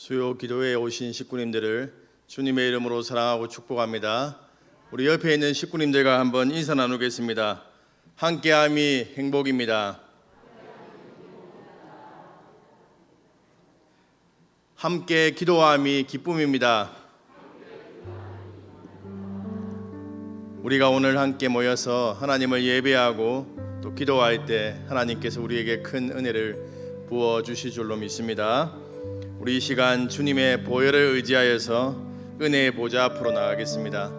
수요 기도회에 오신 식구님들을 주님의 이름으로 사랑하고 축복합니다. 우리 옆에 있는 식구님들과 한번 인사 나누겠습니다. 함께함이 행복입니다. 함께 기도함이 기쁨입니다. 우리가 오늘 함께 모여서 하나님을 예배하고 또 기도할 때 하나님께서 우리에게 큰 은혜를 부어주실 줄로 믿습니다. 우리 이 시간 주님의 보혈을 의지하여서 은혜의 보좌 앞으로 나가겠습니다.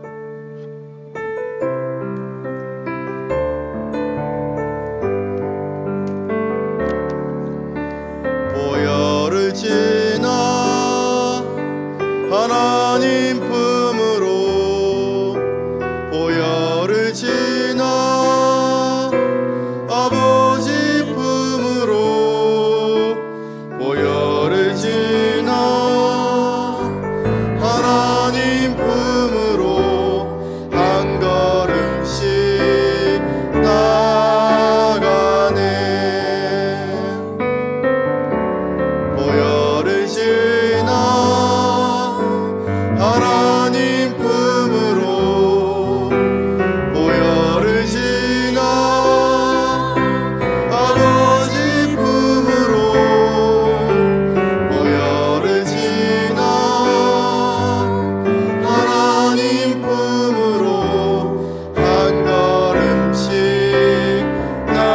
보혈을 지나 하나님 품으로, 보혈을 지나 아버지 품으로, 보혈을 지나 하나님 품으로 한 걸음씩 나가네. 보혈을 지나 하나님 품으로, 보혈을 지나 아버지 품으로, 보혈을 지나 하나님 품으로 한 걸음씩 나가네.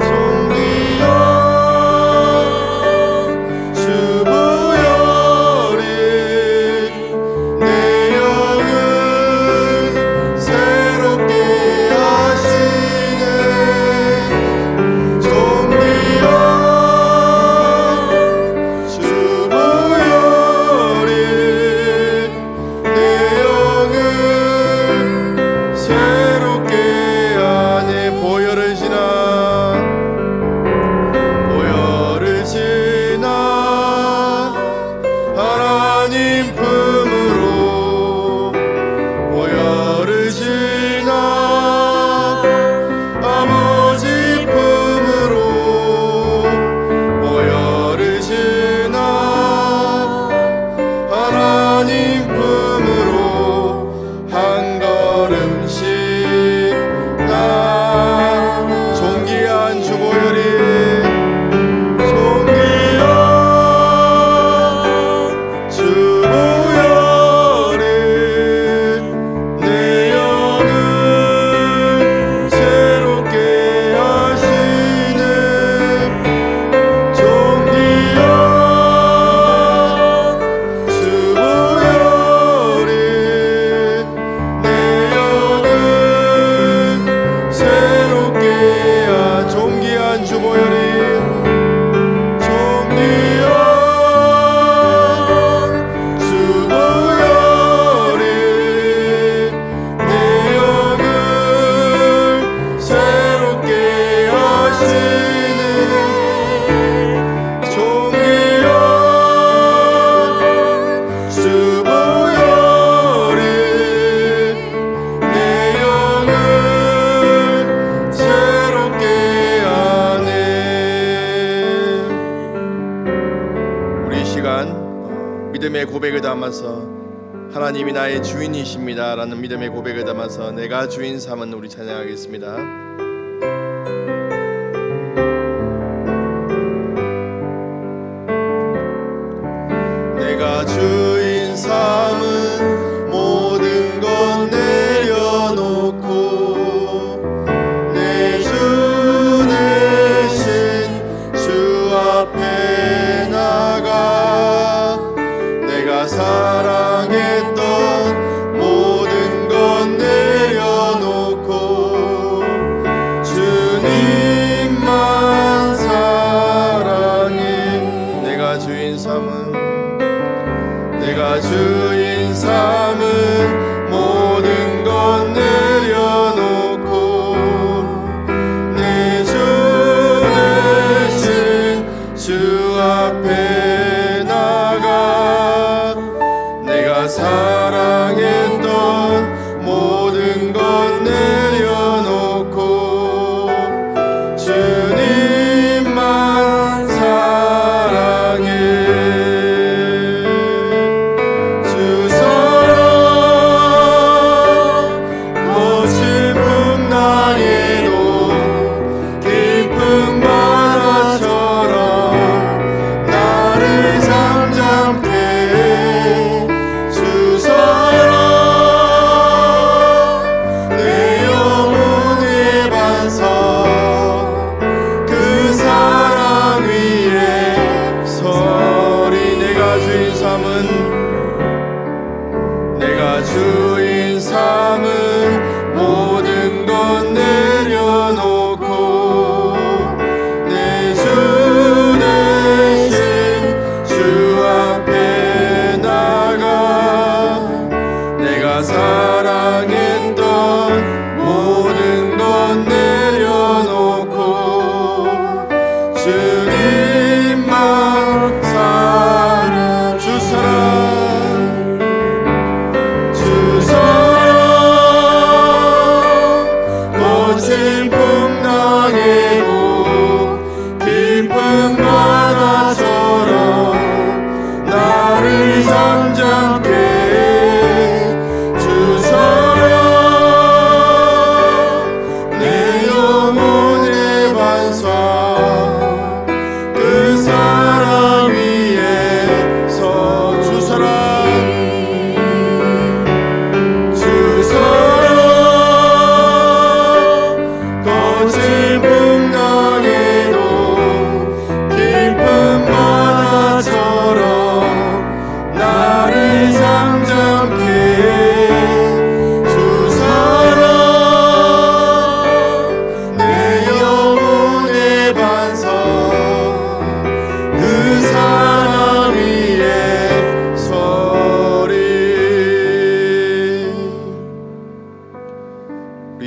송기여 주 보혈이 내 영을 새롭게 하시네. 송기여 주 보혈이 내 영을 새롭게 하네. 보혈을 지나 보혈을 지나 하나님 품으로, 보혈을 지나 아버지 품으로, 보혈을 지나 하나님 품으로 한 걸음씩 나. 존귀한 주 보혈이, 존귀한 주 보혈이 내 영을 새롭게 하시네. 존귀한 주 보혈이 내 영을 새롭게 하. 존귀한 주 보혈이, 존귀한 주 보혈이 내 영을 새롭게 하시네. 존귀한 주 보혈이 내 영을 새롭게 하네. 우리 이 시간 믿음의 고백을 담아서 하나님이 나의 주인이십니다 라는 믿음의 고백을 담아서 내가 주인 삼은 우리 찬양하겠습니다. 내가 주인 삼은 모든 것 내려놓고 내 주 대신 주 앞에 나가, 내가 사랑했던 모든 것 내려놓고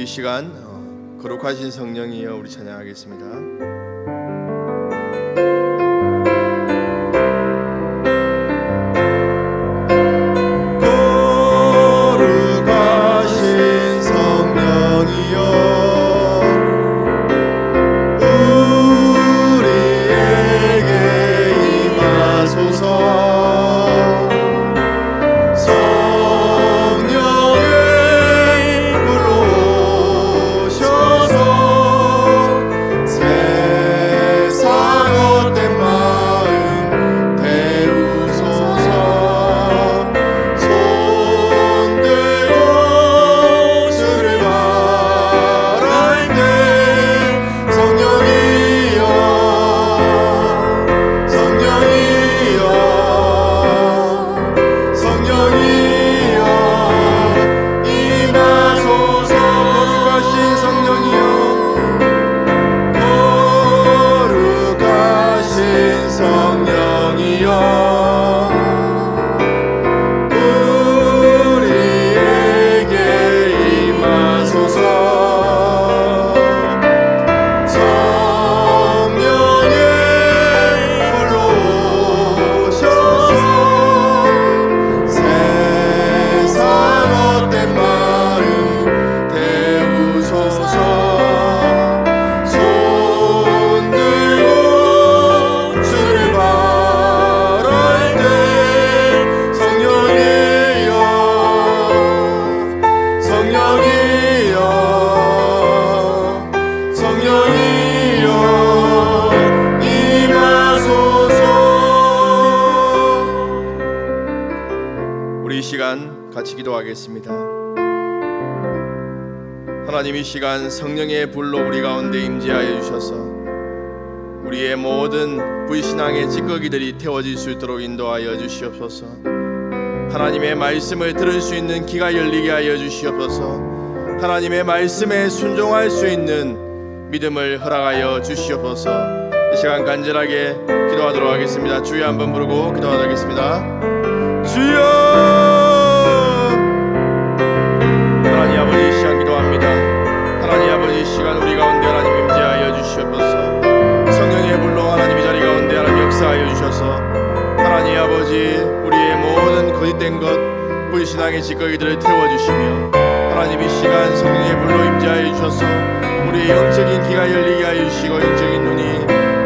우리 시간 거룩하신 성령이여 우리 찬양하겠습니다. 같이 기도하겠습니다. 하나님, 이 시간 성령의 불로 우리 가운데 임재하여 주셔서 우리의 모든 불신앙의 찌꺼기들이 태워질 수 있도록 인도하여 주시옵소서. 하나님의 말씀을 들을 수 있는 귀가 열리게 하여 주시옵소서. 하나님의 말씀에 순종할 수 있는 믿음을 허락하여 주시옵소서. 이 시간 간절하게 기도하도록 하겠습니다. 주여 한번 부르고 기도하도록 하겠습니다. 주여! 하나님 아버지, 이 시간 기도합니다. 하나님 아버지, 이 시간 우리 가운데 하나님 임재하여 주시옵소서. 성령의 불로 하나님 이 자리 가운데 하나님 역사하여 주셔서 하나님 아버지, 우리의 모든 거짓된 것 불신앙의 찌꺼기들을 태워주시며 하나님 이 시간 성령의 불로 임재하여 주셔서 우리의 영적인 귀가 열리게 하여 주시고 영적인 눈이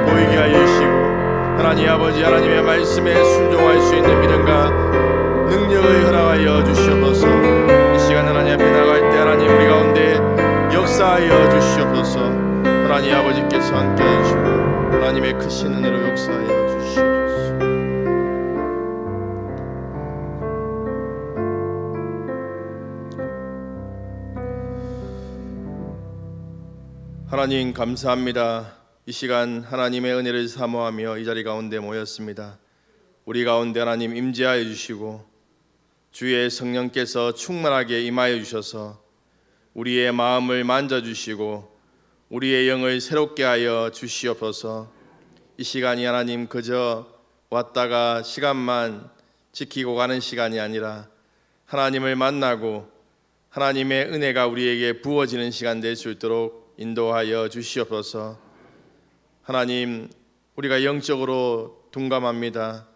보이게 하여 주시고 하나님 아버지, 하나님의 말씀에 순종할 수 있는 믿음과 능력을 허락하여 주시옵소서. 이 시간 하나님 앞에 나갈 때 하나님 우리 가운데 역사하여 주시옵소서. 하나님 아버지께서 함께 해주시고 하나님의 크신 은혜로 역사하여 주시옵소서. 하나님 감사합니다. 이 시간 하나님의 은혜를 사모하며 이 자리 가운데 모였습니다. 우리 가운데 하나님 임재하여 주시고 주의 성령께서 충만하게 임하여 주셔서 우리의 마음을 만져주시고 우리의 영을 새롭게 하여 주시옵소서. 이 시간이 하나님 그저 왔다가 시간만 지키고 가는 시간이 아니라 하나님을 만나고 하나님의 은혜가 우리에게 부어지는 시간 될 수 있도록 인도하여 주시옵소서. 하나님, 우리가 영적으로 둔감합니다.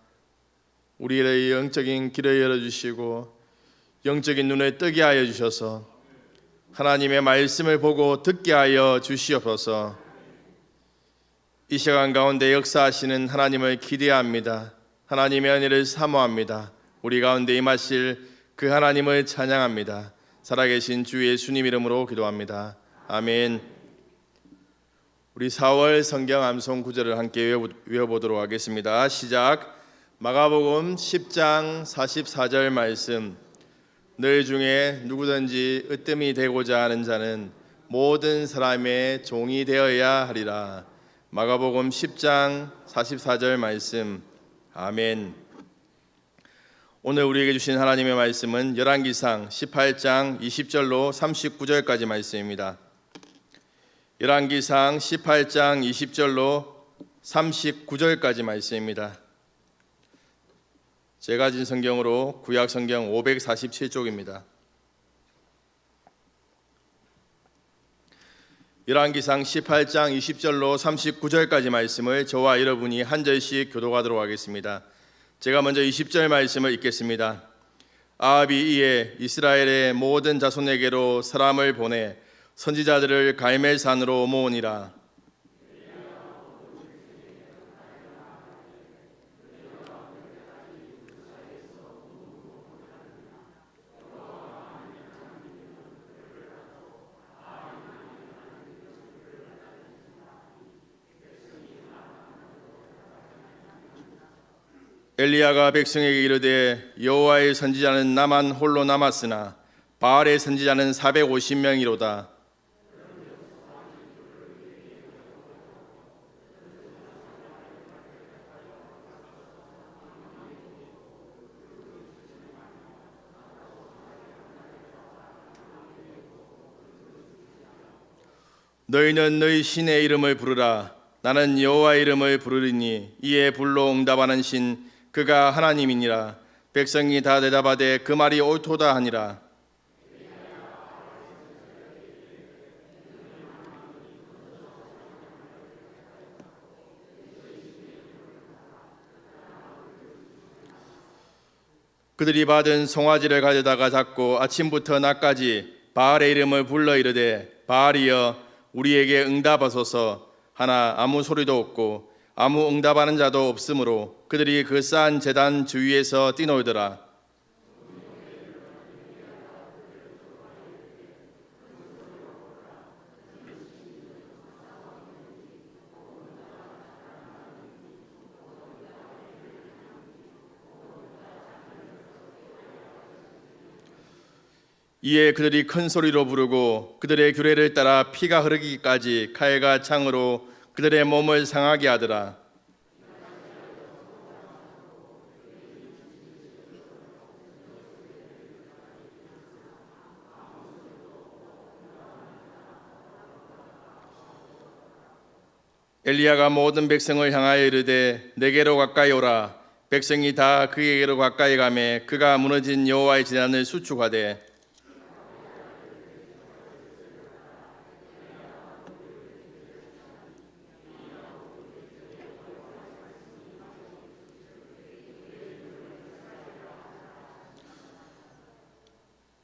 우리의 영적인 길을 열어주시고 영적인 눈을 뜨게 하여 주셔서 하나님의 말씀을 보고 듣게 하여 주시옵소서. 이 시간 가운데 역사하시는 하나님을 기대합니다. 하나님의 은혜를 사모합니다. 우리 가운데 임하실 그 하나님을 찬양합니다. 살아계신 주 예수님 이름으로 기도합니다. 아멘. 우리 4월 성경 암송 구절을 함께 외워보도록 하겠습니다. 시작. 마가복음 10장 44절 말씀. 너희 중에 누구든지 으뜸이 되고자 하는 자는 모든 사람의 종이 되어야 하리라. 마가복음 10장 44절 말씀. 아멘. 오늘 우리에게 주신 하나님의 말씀은 열왕기상 18장 20절로 39절까지 말씀입니다. 열왕기상 18장 20절로 39절까지 말씀입니다. 제가 가진 성경으로 구약 성경 547쪽입니다. 열왕기상 18장 20절로 39절까지 말씀을 저와 여러분이 한 절씩 교독하도록 하겠습니다. 제가 먼저 20절 말씀을 읽겠습니다. 아합이 이에 이스라엘의 모든 자손에게로 사람을 보내 선지자들을 갈멜산으로 모으니라. 엘리야가 백성에게 이르되 여호와의 선지자는 나만 홀로 남았으나 바알의 선지자는 450명이로다. 너희는 너희 신의 이름을 부르라. 나는 여호와의 이름을 부르리니 이에 불로 응답하는 신 그가 하나님이니라. 백성이 다 대답하되 그 말이 옳도다 하니라. 그들이 받은 송아지를 가져다가 잡고 아침부터 낮까지 바알의 이름을 불러 이르되 바알이여 우리에게 응답하소서 하나 아무 소리도 없고 아무 응답하는 자도 없으므로 그들이 그 쌓은 제단 주위에서 뛰놀더라. 이에 그들이 큰 소리로 부르고 그들의 규례를 따라 피가 흐르기까지 칼과 창으로 그들의 몸을 상하게 하더라. 엘리야가 모든 백성을 향하여 이르되 내게로 가까이 오라. 백성이 다 그에게로 가까이 가매 그가 무너진 여호와의 제단을 수축하되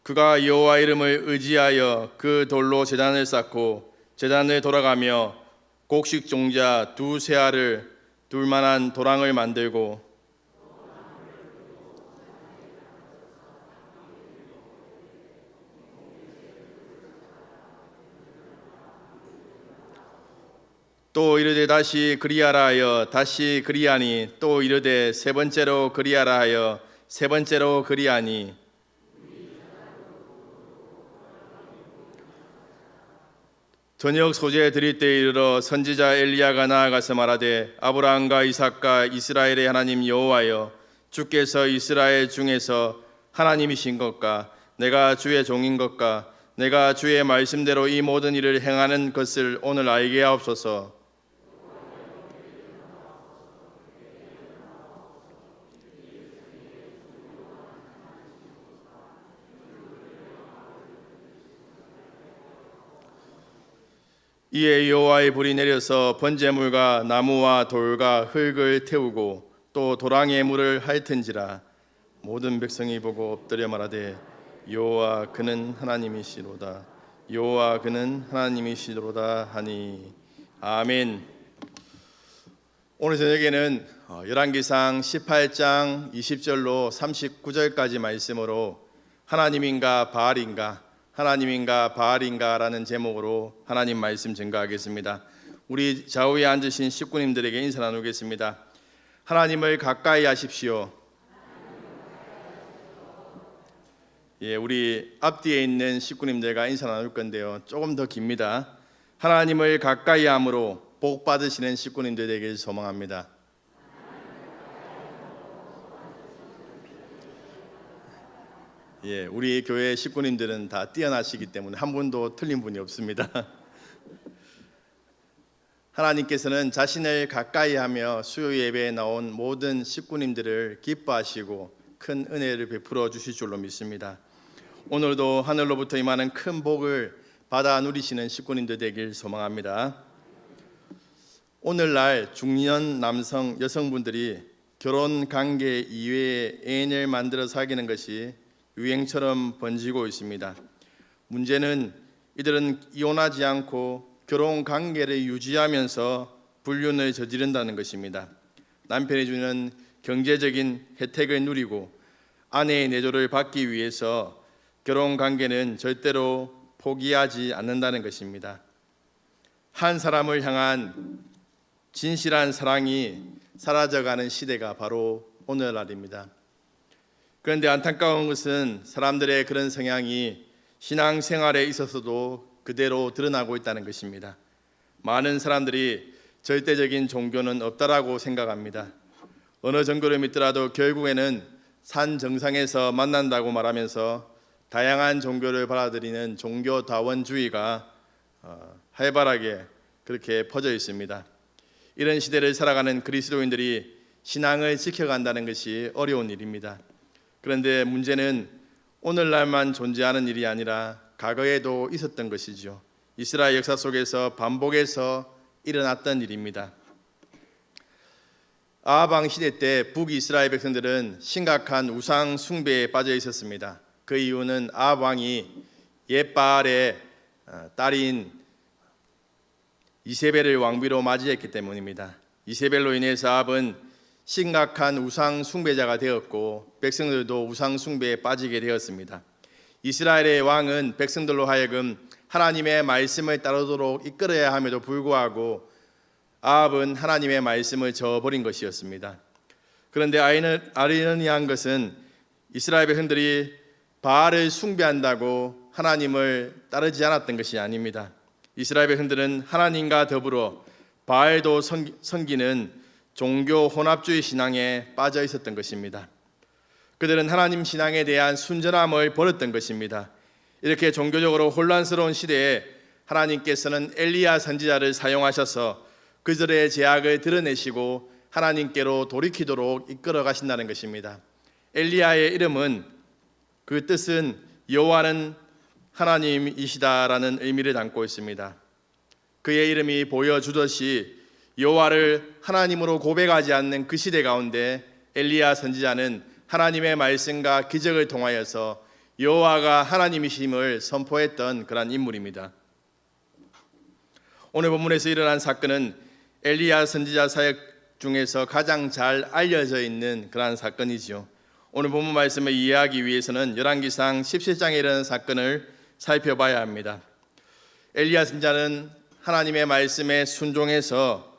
그가 여호와 이름을 의지하여 그 돌로 제단을 쌓고 제단을 돌아가며 곡식 종자 두 세알을 둘 만한 도랑을 만들고 또 이르되 다시 그리하라 하여 다시 그리하니 또 이르되 세 번째로 그리하라 하여 세 번째로 그리하니 저녁 소재 드릴 때에 이르러 선지자 엘리야가 나아가서 말하되 아브라함과 이삭과 이스라엘의 하나님 여호와여 주께서 이스라엘 중에서 하나님이신 것과 내가 주의 종인 것과 내가 주의 말씀대로 이 모든 일을 행하는 것을 오늘 알게 하옵소서. 이에 여호와의 불이 내려서 번제물과 나무와 돌과 흙을 태우고 또 도랑의 물을 핥은지라. 모든 백성이 보고 엎드려 말하되 여호와 그는 하나님이시로다. 여호와 그는 하나님이시로다 하니. 아멘. 오늘 저녁에는 열왕기상 18장 20절로 39절까지 말씀으로 하나님인가 바알인가 하나님인가 바알인가라는 제목으로 하나님 말씀 증거하겠습니다. 우리 좌우에 앉으신 식구님들에게 인사 나누겠습니다. 하나님을 가까이 하십시오. 예, 우리 앞뒤에 있는 식구님들과 인사 나눌 건데요. 조금 더 깁니다. 하나님을 가까이 함으로 복 받으시는 식구님들 되길 소망합니다. 예, 우리 교회 식구님들은 다 뛰어나시기 때문에 한 분도 틀린 분이 없습니다. 하나님께서는 자신을 가까이 하며 수요 예배에 나온 모든 식구님들을 기뻐하시고 큰 은혜를 베풀어 주실 줄로 믿습니다. 오늘도 하늘로부터 임하는 큰 복을 받아 누리시는 식구님들 되길 소망합니다. 오늘날 중년 남성 여성분들이 결혼 관계 이외에 애인을 만들어 사귀는 것이 유행처럼 번지고 있습니다. 문제는 이들은 이혼하지 않고 결혼 관계를 유지하면서 불륜을 저지른다는 것입니다. 남편이 주는 경제적인 혜택을 누리고 아내의 내조를 받기 위해서 결혼 관계는 절대로 포기하지 않는다는 것입니다. 한 사람을 향한 진실한 사랑이 사라져가는 시대가 바로 오늘날입니다. 그런데 안타까운 것은 사람들의 그런 성향이 신앙생활에 있어서도 그대로 드러나고 있다는 것입니다. 많은 사람들이 절대적인 종교는 없다라고 생각합니다. 어느 종교를 믿더라도 결국에는 산 정상에서 만난다고 말하면서 다양한 종교를 받아들이는 종교다원주의가 활발하게 그렇게 퍼져 있습니다. 이런 시대를 살아가는 그리스도인들이 신앙을 지켜간다는 것이 어려운 일입니다. 그런데 문제는 오늘날만 존재하는 일이 아니라 과거에도 있었던 것이죠. 이스라엘 역사 속에서 반복해서 일어났던 일입니다. 아합 시대 때 북이스라엘 백성들은 심각한 우상 숭배에 빠져 있었습니다. 그 이유는 아합 왕이 옛바알의 딸인 이세벨을 왕비로 맞이했기 때문입니다. 이세벨로 인해서 아합은 심각한 우상 숭배자가 되었고 백성들도 우상 숭배에 빠지게 되었습니다. 이스라엘의 왕은 백성들로 하여금 하나님의 말씀을 따르도록 이끌어야 함에도 불구하고 아합은 하나님의 말씀을 저버린 것이었습니다. 그런데 아이러니한 것은 이스라엘 백성들이 바알을 숭배한다고 하나님을 따르지 않았던 것이 아닙니다. 이스라엘 백성들은 하나님과 더불어 바알도 섬기는 종교 혼합주의 신앙에 빠져 있었던 것입니다. 그들은 하나님 신앙에 대한 순전함을 버렸던 것입니다. 이렇게 종교적으로 혼란스러운 시대에 하나님께서는 엘리야 선지자를 사용하셔서 그들의 죄악을 드러내시고 하나님께로 돌이키도록 이끌어 가신다는 것입니다. 엘리야의 이름은 그 뜻은 여호와는 하나님이시다라는 의미를 담고 있습니다. 그의 이름이 보여주듯이 여호와를 하나님으로 고백하지 않는 그 시대 가운데 엘리야 선지자는 하나님의 말씀과 기적을 통하여서 여호와가 하나님이심을 선포했던 그런 인물입니다. 오늘 본문에서 일어난 사건은 엘리야 선지자 사역 중에서 가장 잘 알려져 있는 그러한 사건이죠. 오늘 본문 말씀을 이해하기 위해서는 열왕기상 17장에 일어난 사건을 살펴봐야 합니다. 엘리야 선지자는 하나님의 말씀에 순종해서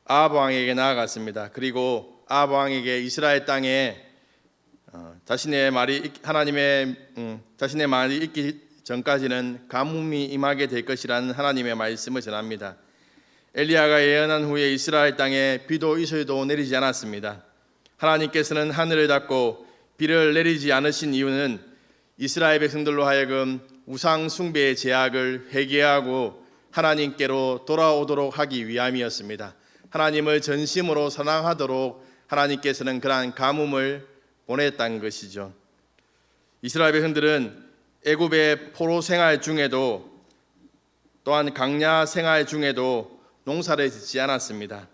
아합 왕에게 나아갔습니다. 그리고 아합 왕에게 이스라엘 땅에 자신의 말이 있기 전까지는 가뭄이 임하게 될 것이라는 하나님의 말씀을 전합니다. 엘리야가 예언한 후에 이스라엘 땅에 비도 이슬도 내리지 않았습니다. 하나님께서는 하늘을 닫고 비를 내리지 않으신 이유는 이스라엘 백성들로 하여금 우상 숭배의 죄악을 회개하고 하나님께로 돌아오도록 하기 위함이었습니다. 하나님을 전심으로 사랑하도록 하나님께서는 그러한 가뭄을 보냈다는 것이죠. 이스라엘 백성들은 애굽의 포로 생활 중에도 또한 광야 생활 중에도 농사를 짓지 않았습니다.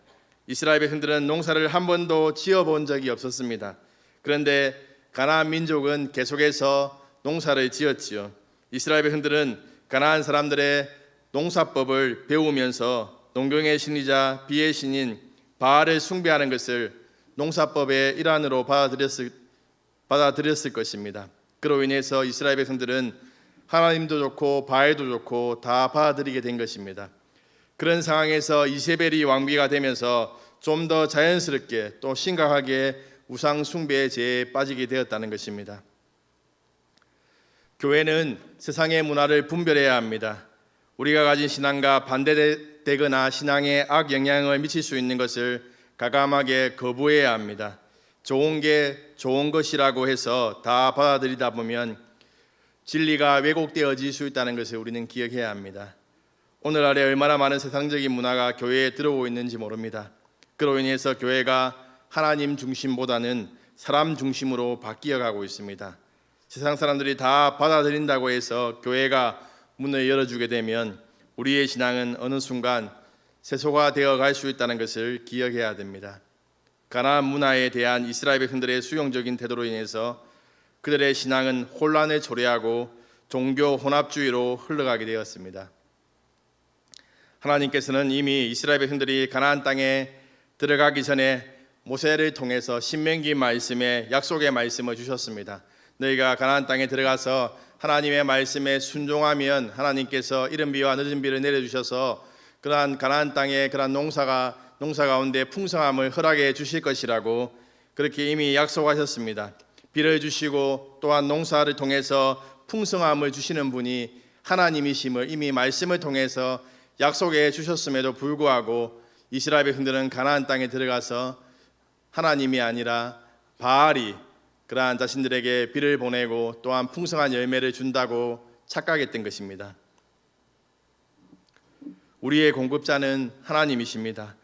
이스라엘 백성들은 농사를 한 번도 지어본 적이 없었습니다. 그런데 가나안 민족은 계속해서 농사를 지었지요. 이스라엘 백성들은 가나안 사람들의 농사법을 배우면서 농경의 신이자 비의 신인 바알을 숭배하는 것을 농사법의 일환으로 받아들였을 것입니다. 그로 인해서 이스라엘 백성들은 하나님도 좋고 바알도 좋고 다 받아들이게 된 것입니다. 그런 상황에서 이세벨이 왕비가 되면서 좀 더 자연스럽게 또 심각하게 우상 숭배의 죄에 빠지게 되었다는 것입니다. 교회는 세상의 문화를 분별해야 합니다. 우리가 가진 신앙과 반대되거나 신앙에 악영향을 미칠 수 있는 것을 과감하게 거부해야 합니다. 좋은 게 좋은 것이라고 해서 다 받아들이다 보면 진리가 왜곡되어질 수 있다는 것을 우리는 기억해야 합니다. 오늘날에 얼마나 많은 세상적인 문화가 교회에 들어오고 있는지 모릅니다. 그로 인해서 교회가 하나님 중심보다는 사람 중심으로 바뀌어가고 있습니다. 세상 사람들이 다 받아들인다고 해서 교회가 문을 열어주게 되면 우리의 신앙은 어느 순간 세소가 되어 갈 수 있다는 것을 기억해야 됩니다. 가나안 문화에 대한 이스라엘 백성들의 수용적인 태도로 인해서 그들의 신앙은 혼란을 초래하고 종교 혼합주의로 흘러가게 되었습니다. 하나님께서는 이미 이스라엘 백성들이 가나안 땅에 들어가기 전에 모세를 통해서 신명기 말씀에 약속의 말씀을 주셨습니다. 너희가 가나안 땅에 들어가서 하나님의 말씀에 순종하면 하나님께서 이른 비와 늦은 비를 내려주셔서 그러한 가나안 땅에 그러한 농사 가운데 풍성함을 허락해 주실 것이라고 그렇게 이미 약속하셨습니다. 비를 주시고 또한 농사를 통해서 풍성함을 주시는 분이 하나님이심을 이미 말씀을 통해서 약속해 주셨음에도 불구하고 이스라엘 백성들은 가나안 땅에 들어가서 하나님이 아니라 바알이 그러한 자신들에게 비를 보내고 또한 풍성한 열매를 준다고 착각했던 것입니다. 우리의 공급자는 하나님이십니다.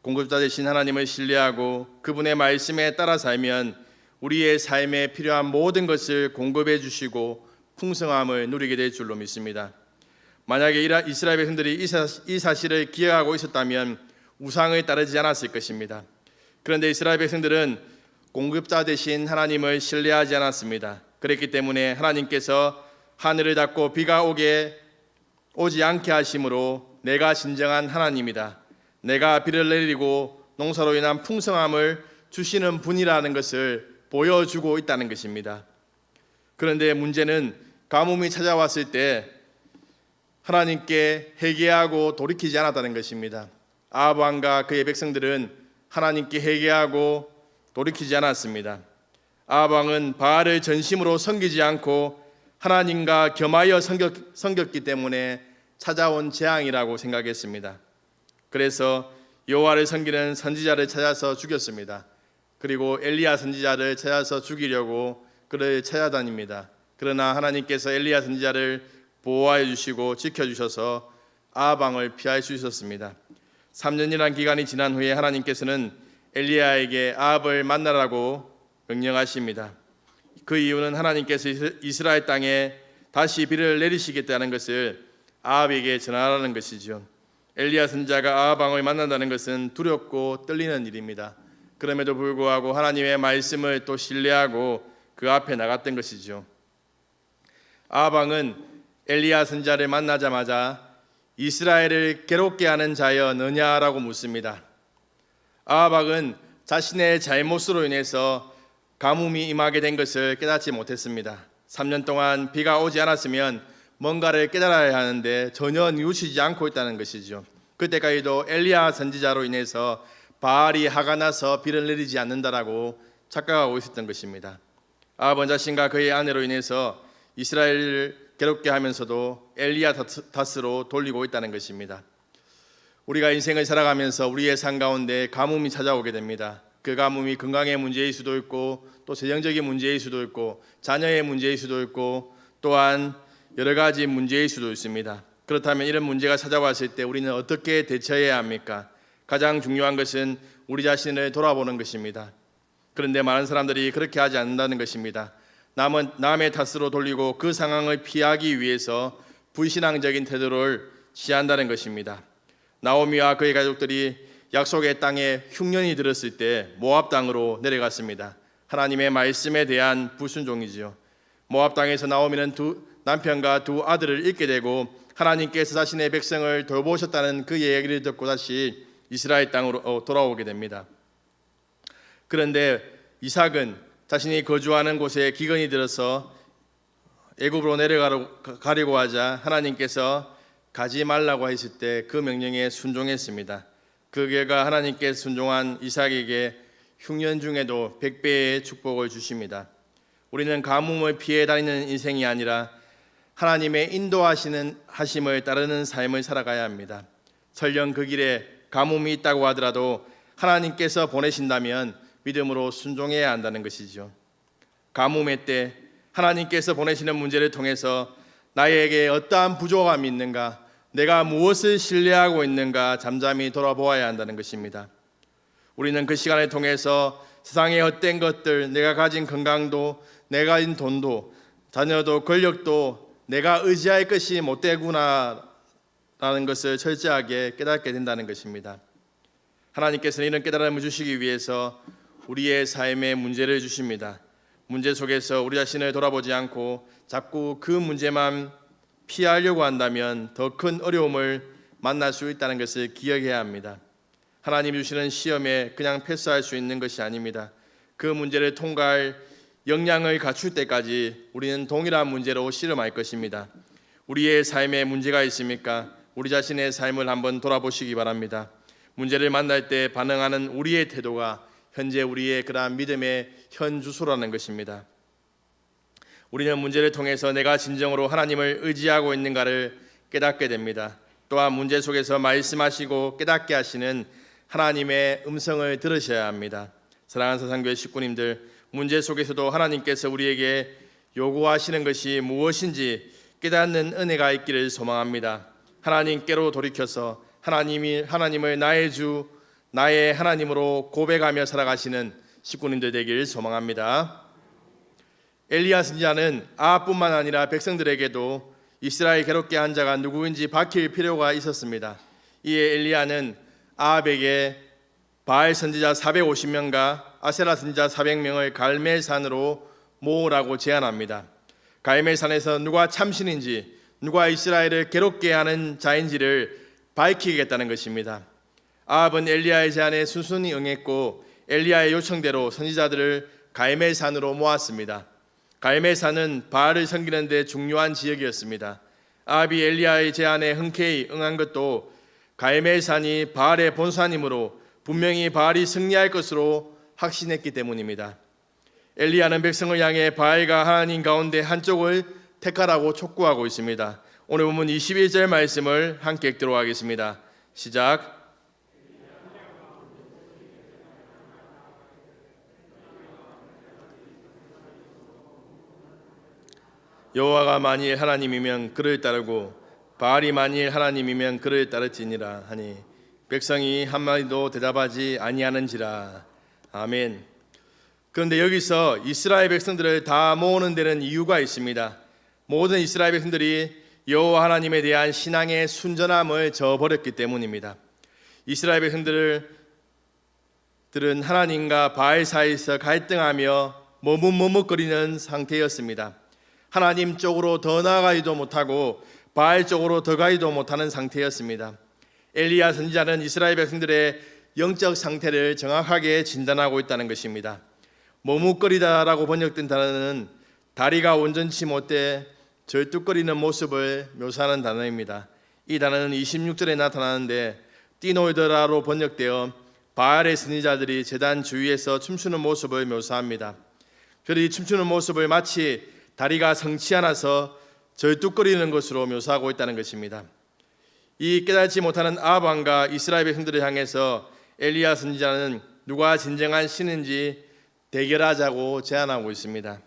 공급자 되신 하나님을 신뢰하고 그분의 말씀에 따라 살면 우리의 삶에 필요한 모든 것을 공급해 주시고 풍성함을 누리게 될 줄로 믿습니다. 만약에 이스라엘 백성들이 이 사실을 기억하고 있었다면 우상을 따르지 않았을 것입니다. 그런데 이스라엘 백성들은 공급자 되신 하나님을 신뢰하지 않았습니다. 그렇기 때문에 하나님께서 하늘을 닫고 비가 오지 않게 하심으로 내가 진정한 하나님이다, 내가 비를 내리고 농사로 인한 풍성함을 주시는 분이라는 것을 보여주고 있다는 것입니다. 그런데 문제는 가뭄이 찾아왔을 때 하나님께 회개하고 돌이키지 않았다는 것입니다. 아합 왕과 그의 백성들은 하나님께 회개하고 돌이키지 않았습니다. 아합 왕은 바알을 전심으로 섬기지 않고 하나님과 겸하여 섬겼기 때문에 찾아온 재앙이라고 생각했습니다. 그래서 여호와를 섬기는 선지자를 찾아서 죽였습니다. 그리고 엘리야 선지자를 찾아서 죽이려고 그를 찾아다닙니다. 그러나 하나님께서 엘리야 선지자를 보호하여 주시고 지켜주셔서 아합 왕을 피할 수 있었습니다. 3년이라는 기간이 지난 후에 하나님께서는 엘리야에게 아합을 만나라고 명령하십니다. 그 이유는 하나님께서 이스라엘 땅에 다시 비를 내리시겠다는 것을 아합에게 전하라는 것이죠. 엘리야 선지자가 아합 왕을 만난다는 것은 두렵고 떨리는 일입니다. 그럼에도 불구하고 하나님의 말씀을 또 신뢰하고 그 앞에 나갔던 것이죠. 아합 왕은 엘리야 선지자를 만나자마자 이스라엘을 괴롭게 하는 자여 너냐라고 묻습니다. 아합 왕은 자신의 잘못으로 인해서 가뭄이 임하게 된 것을 깨닫지 못했습니다. 3년 동안 비가 오지 않았으면 뭔가를 깨달아야 하는데 전혀 뉘우치지 않고 있다는 것이죠. 그때까지도 엘리야 선지자로 인해서 바알이 화가 나서 비를 내리지 않는다라고 착각하고 있었던 것입니다. 아합은 자신과 그의 아내로 인해서 이스라엘을 괴롭게 하면서도 엘리야 탓으로 돌리고 있다는 것입니다. 우리가 인생을 살아가면서 우리의 삶 가운데 가뭄이 찾아오게 됩니다. 그 가뭄이 건강의 문제일 수도 있고 또 재정적인 문제일 수도 있고 자녀의 문제일 수도 있고 또한 여러 가지 문제일 수도 있습니다. 그렇다면 이런 문제가 찾아왔을 때 우리는 어떻게 대처해야 합니까? 가장 중요한 것은 우리 자신을 돌아보는 것입니다. 그런데 많은 사람들이 그렇게 하지 않는다는 것입니다. 남의 탓으로 돌리고 그 상황을 피하기 위해서 불신앙적인 태도를 취한다는 것입니다. 나오미와 그의 가족들이 약속의 땅에 흉년이 들었을 때 모압 땅으로 내려갔습니다. 하나님의 말씀에 대한 불순종이지요. 모압 땅에서 나오미는 남편과 두 아들을 잃게 되고 하나님께서 자신의 백성을 돌보셨다는 그 얘기를 듣고 다시 이스라엘 땅으로 돌아오게 됩니다. 그런데 이삭은 자신이 거주하는 곳에 기근이 들어서 애굽으로 내려가려고 하자 하나님께서 가지 말라고 했을 때 그 명령에 순종했습니다. 그 결과 하나님께 순종한 이삭에게 흉년 중에도 100배의 축복을 주십니다. 우리는 가뭄을 피해 다니는 인생이 아니라 하나님의 하심을 따르는 삶을 살아가야 합니다. 설령 그 길에 가뭄이 있다고 하더라도 하나님께서 보내신다면 믿음으로 순종해야 한다는 것이죠. 가뭄의 때 하나님께서 보내시는 문제를 통해서 나에게 어떠한 부족함이 있는가, 내가 무엇을 신뢰하고 있는가 잠잠히 돌아보아야 한다는 것입니다. 우리는 그 시간을 통해서 세상의 헛된 것들, 내가 가진 건강도, 내가 가진 돈도, 자녀도, 권력도 내가 의지할 것이 못되구나라는 것을 철저하게 깨닫게 된다는 것입니다. 하나님께서는 이런 깨달음을 주시기 위해서 우리의 삶에 문제를 주십니다. 문제 속에서 우리 자신을 돌아보지 않고 자꾸 그 문제만 피하려고 한다면 더 큰 어려움을 만날 수 있다는 것을 기억해야 합니다. 하나님 주시는 시험에 그냥 패스할 수 있는 것이 아닙니다. 그 문제를 통과할 역량을 갖출 때까지 우리는 동일한 문제로 씨름할 것입니다. 우리의 삶에 문제가 있습니까? 우리 자신의 삶을 한번 돌아보시기 바랍니다. 문제를 만날 때 반응하는 우리의 태도가 현재 우리의 그러한 믿음의 현주소라는 것입니다. 우리는 문제를 통해서 내가 진정으로 하나님을 의지하고 있는가를 깨닫게 됩니다. 또한 문제 속에서 말씀하시고 깨닫게 하시는 하나님의 음성을 들으셔야 합니다. 사랑하는 사상교회 식구님들, 문제 속에서도 하나님께서 우리에게 요구하시는 것이 무엇인지 깨닫는 은혜가 있기를 소망합니다. 하나님께로 돌이켜서 하나님을 나의 주, 나의 하나님으로 고백하며 살아가시는 식구님들 되길 소망합니다. 엘리야 선지자는 아합뿐만 아니라 백성들에게도 이스라엘 괴롭게 한 자가 누구인지 밝힐 필요가 있었습니다. 이에 엘리야는 아합에게 바알 선지자 450명과 아세라 선지자 400명을 갈멜산으로 모으라고 제안합니다. 갈멜산에서 누가 참신인지 누가 이스라엘을 괴롭게 하는 자인지를 밝히겠다는 것입니다. 아합은 엘리야의 제안에 순순히 응했고 엘리야의 요청대로 선지자들을 갈멜산으로 모았습니다. 갈멜산은 바알을 섬기는 데 중요한 지역이었습니다. 아합이 엘리야의 제안에 흔쾌히 응한 것도 갈멜산이 바알의 본산이므로 분명히 바알이 승리할 것으로 확신했기 때문입니다. 엘리야는 백성을 향해 바알과 하나님 가운데 한쪽을 택하라고 촉구하고 있습니다. 오늘 본문 21절 말씀을 함께 읽도록 하겠습니다. 시작. 여호와가 만일 하나님이면 그를 따르고 바알이 만일 하나님이면 그를 따를지니라 하니 백성이 한마디도 대답하지 아니하는지라. 아멘. 그런데 여기서 이스라엘 백성들을 다 모으는 데는 이유가 있습니다. 모든 이스라엘 백성들이 여호와 하나님에 대한 신앙의 순전함을 저버렸기 때문입니다. 이스라엘 백성들은 하나님과 바알 사이에서 갈등하며 머뭇머뭇거리는 상태였습니다. 하나님 쪽으로 더 나아가지도 못하고 바알 쪽으로 더 가지도 못하는 상태였습니다. 엘리야 선지자는 이스라엘 백성들의 영적 상태를 정확하게 진단하고 있다는 것입니다. 머뭇거리다라고 번역된 단어는 다리가 온전치 못해 절뚝거리는 모습을 묘사하는 단어입니다. 이 단어는 26절에 나타나는데 띠노이드라로 번역되어 바알의 선지자들이 제단 주위에서 춤추는 모습을 묘사합니다. 그들이 춤추는 모습을 마치 다리가 성치 않아서 절뚝거리는 것으로 묘사하고 있다는 것입니다. 이 깨닫지 못하는 아합 왕과 이스라엘 백성들을 향해서 엘리야 선지자는 누가 진정한 신인지 대결하자고 제안하고 있습니다.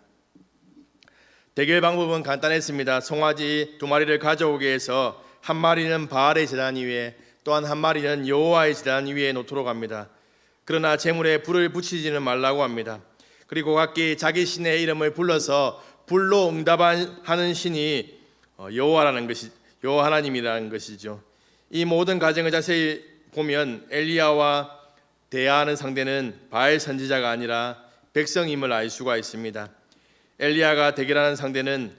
대결 방법은 간단했습니다. 송아지 2마리를 가져오게 해서 한 마리는 바알의 제단 위에 또한 한 마리는 여호와의 제단 위에 놓도록 합니다. 그러나 제물에 불을 붙이지는 말라고 합니다. 그리고 각기 자기 신의 이름을 불러서 불로 응답하는 신이 여호와 하나님이라는 것이죠. 이 모든 과정을 자세히 보면 엘리야와 대화하는 상대는 바알 선지자가 아니라 백성임을 알 수가 있습니다. 엘리야가 대결하는 상대는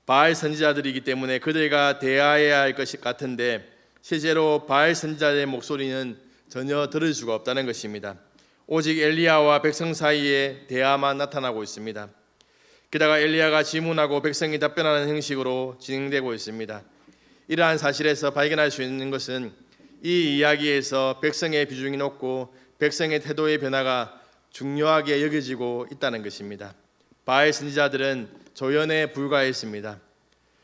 바알 선지자들이기 때문에 그들과 대화해야 할 것 같은데 실제로 바알 선지자의 목소리는 전혀 들을 수가 없다는 것입니다. 오직 엘리야와 백성 사이에 대화만 나타나고 있습니다. 게다가 엘리야가 질문하고 백성이 답변하는 형식으로 진행되고 있습니다. 이러한 사실에서 발견할 수 있는 것은 이 이야기에서 백성의 비중이 높고 백성의 태도의 변화가 중요하게 여겨지고 있다는 것입니다. 바알 선지자들은 조연에 불과했습니다.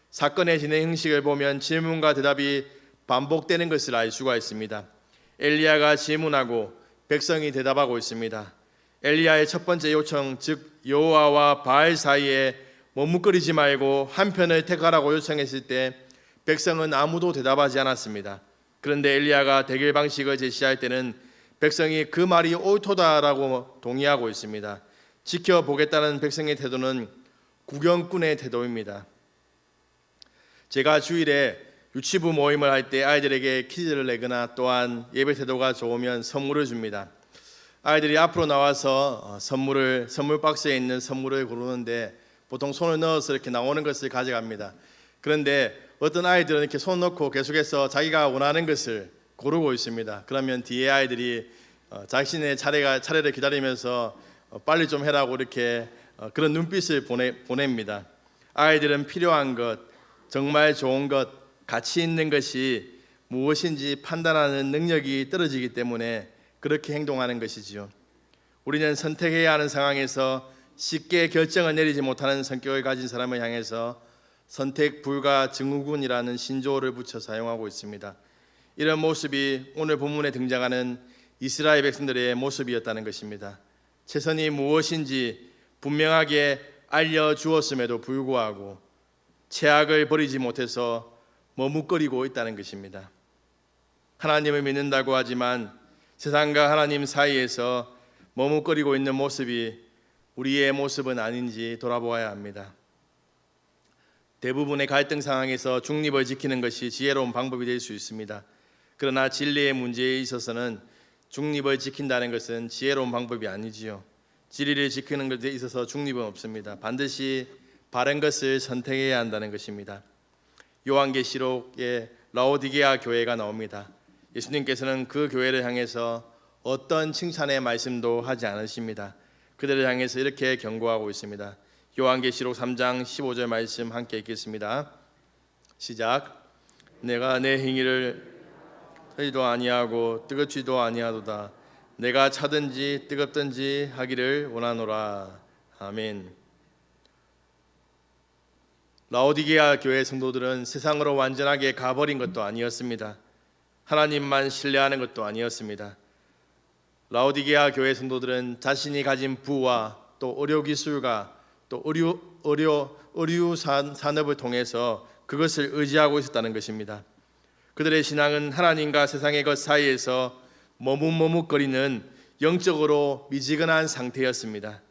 사건의 진행 형식을 보면 질문과 대답이 반복되는 것을 알 수가 있습니다. 엘리야가 질문하고 백성이 대답하고 있습니다. 엘리야의 첫 번째 요청, 즉 여호와와 바알 사이에 머뭇거리지 말고 한 편을 택하라고 요청했을 때 백성은 아무도 대답하지 않았습니다. 그런데 엘리야가 대결 방식을 제시할 때는 백성이 그 말이 옳도다라고 동의하고 있습니다. 지켜보겠다는 백성의 태도는 구경꾼의 태도입니다. 제가 주일에 유치부 모임을 할 때 아이들에게 퀴즈를 내거나 또한 예배 태도가 좋으면 선물을 줍니다. 아이들이 앞으로 나와서 선물 박스에 있는 선물을 고르는데 보통 손을 넣어서 이렇게 나오는 것을 가져갑니다. 그런데 어떤 아이들은 이렇게 손 넣고 계속해서 자기가 원하는 것을 고르고 있습니다. 그러면 뒤에 아이들이 자신의 차례를 기다리면서 빨리 좀 해라고 이렇게 그런 눈빛을 보냅니다. 아이들은 필요한 것, 정말 좋은 것, 가치 있는 것이 무엇인지 판단하는 능력이 떨어지기 때문에 그렇게 행동하는 것이지요. 우리는 선택해야 하는 상황에서 쉽게 결정을 내리지 못하는 성격을 가진 사람을 향해서 선택 불가 증후군이라는 신조어를 붙여 사용하고 있습니다. 이런 모습이 오늘 본문에 등장하는 이스라엘 백성들의 모습이었다는 것입니다. 최선이 무엇인지 분명하게 알려주었음에도 불구하고 최악을 버리지 못해서 머뭇거리고 있다는 것입니다. 하나님을 믿는다고 하지만 세상과 하나님 사이에서 머뭇거리고 있는 모습이 우리의 모습은 아닌지 돌아보아야 합니다. 대부분의 갈등 상황에서 중립을 지키는 것이 지혜로운 방법이 될 수 있습니다. 그러나 진리의 문제에 있어서는 중립을 지킨다는 것은 지혜로운 방법이 아니지요. 진리를 지키는 것에 있어서 중립은 없습니다. 반드시 바른 것을 선택해야 한다는 것입니다. 요한계시록에 라오디게아 교회가 나옵니다. 예수님께서는 그 교회를 향해서 어떤 칭찬의 말씀도 하지 않으십니다. 그들을 향해서 이렇게 경고하고 있습니다. 요한계시록 3장 15절 말씀 함께 읽겠습니다. 시작. 내가 내 행위를 터지도 아니하고 뜨겁지도 아니하도다. 내가 차든지 뜨겁든지 하기를 원하노라. 아멘. 라오디게아 교회 성도들은 세상으로 완전하게 가버린 것도 아니었습니다. 하나님만 신뢰하는 것도 아니었습니다. 라오디게아 교회 성도들은 자신이 가진 부와 또 의료기술과 또 의류 산업을 통해서 그것을 의지하고 있었다는 것입니다. 그들의 신앙은 하나님과 세상의 것 사이에서 머뭇머뭇거리는 영적으로 미지근한 상태였습니다.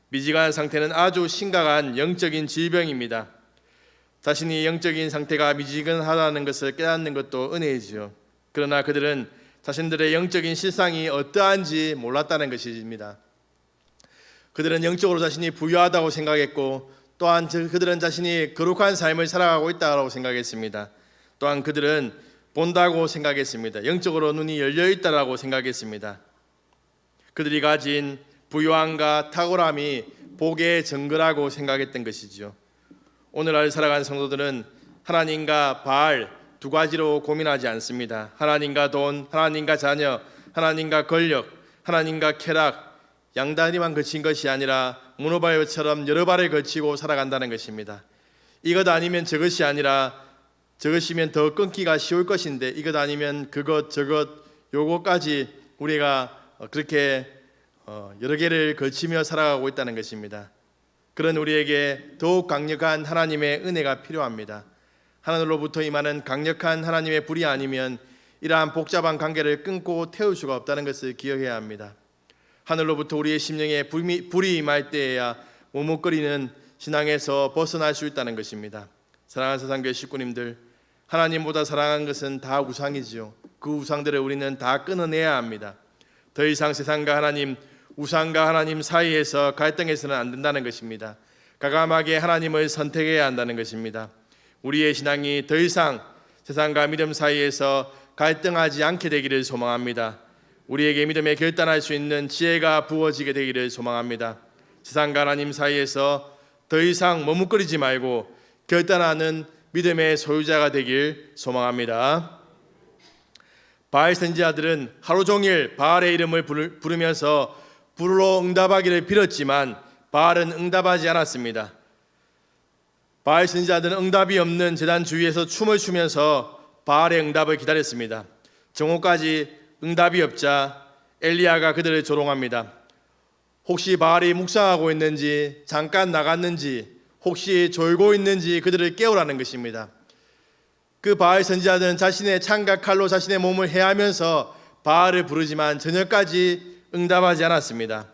미지근한 상태는 아주 심각한 영적인 질병입니다. 자신이 영적인 상태가 미지근하다는 것을 깨닫는 것도 은혜이지요. 그러나 그들은 자신들의 영적인 실상이 어떠한지 몰랐다는 것입니다. 그들은 영적으로 자신이 부유하다고 생각했고 또한 그들은 자신이 거룩한 삶을 살아가고 있다고 생각했습니다. 또한 그들은 본다고 생각했습니다. 영적으로 눈이 열려 있다고 생각했습니다. 그들이 가진 부유함과 탁월함이 복의 증거라고 생각했던 것이죠. 오늘날 살아가는 성도들은 하나님과 바알 두 가지로 고민하지 않습니다. 하나님과 돈, 하나님과 자녀, 하나님과 권력, 하나님과 쾌락, 양다리만 거친 것이 아니라 문어발처럼 여러 발을 걸치고 살아간다는 것입니다. 이것 아니면 저것이 아니라 저것이면 더 끊기가 쉬울 것인데 이것 아니면 그것 저것 요것까지 우리가 그렇게 여러 개를 걸치며 살아가고 있다는 것입니다. 그런 우리에게 더욱 강력한 하나님의 은혜가 필요합니다. 하늘로부터 임하는 강력한 하나님의 불이 아니면 이러한 복잡한 관계를 끊고 태울 수가 없다는 것을 기억해야 합니다. 하늘로부터 우리의 심령에 불이 임할 때에야 머뭇거리는 신앙에서 벗어날 수 있다는 것입니다. 사랑하는 세상교회 식구님들, 하나님보다 사랑하는 것은 다 우상이지요. 그 우상들을 우리는 다 끊어내야 합니다. 더 이상 세상과 하나님, 우상과 하나님 사이에서 갈등해서는 안 된다는 것입니다. 과감하게 하나님을 선택해야 한다는 것입니다. 우리의 신앙이 더 이상 세상과 믿음 사이에서 갈등하지 않게 되기를 소망합니다. 우리에게 믿음에 결단할 수 있는 지혜가 부어지게 되기를 소망합니다. 세상과 하나님 사이에서 더 이상 머뭇거리지 말고 결단하는 믿음의 소유자가 되길 소망합니다. 바알 선지자들은 하루 종일 바알의 이름을 부르면서 불로 응답하기를 빌었지만 바알은 응답하지 않았습니다. 바알 선지자들은 응답이 없는 제단 주위에서 춤을 추면서 바알의 응답을 기다렸습니다. 정오까지 응답이 없자 엘리야가 그들을 조롱합니다. 혹시 바알이 묵상하고 있는지, 잠깐 나갔는지, 혹시 졸고 있는지 그들을 깨우라는 것입니다. 그 바알 선지자들은 자신의 창과 칼로 자신의 몸을 해하면서 바알을 부르지만 저녁까지 응답하지 않았습니다.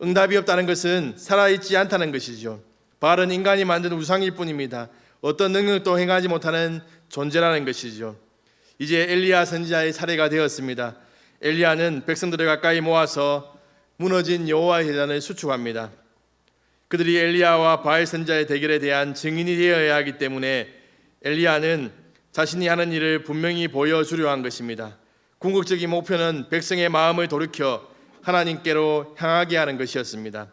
응답이 없다는 것은 살아있지 않다는 것이죠. 바알은 인간이 만든 우상일 뿐입니다. 어떤 능력도 행하지 못하는 존재라는 것이죠. 이제 엘리야 선지자의 차례가 되었습니다. 엘리야는 백성들을 가까이 모아서 무너진 여호와의 제단을 수축합니다. 그들이 엘리야와 바알 선지자의 대결에 대한 증인이 되어야 하기 때문에 엘리야는 자신이 하는 일을 분명히 보여주려 한 것입니다. 궁극적인 목표는 백성의 마음을 돌이켜 하나님께로 향하게 하는 것이었습니다.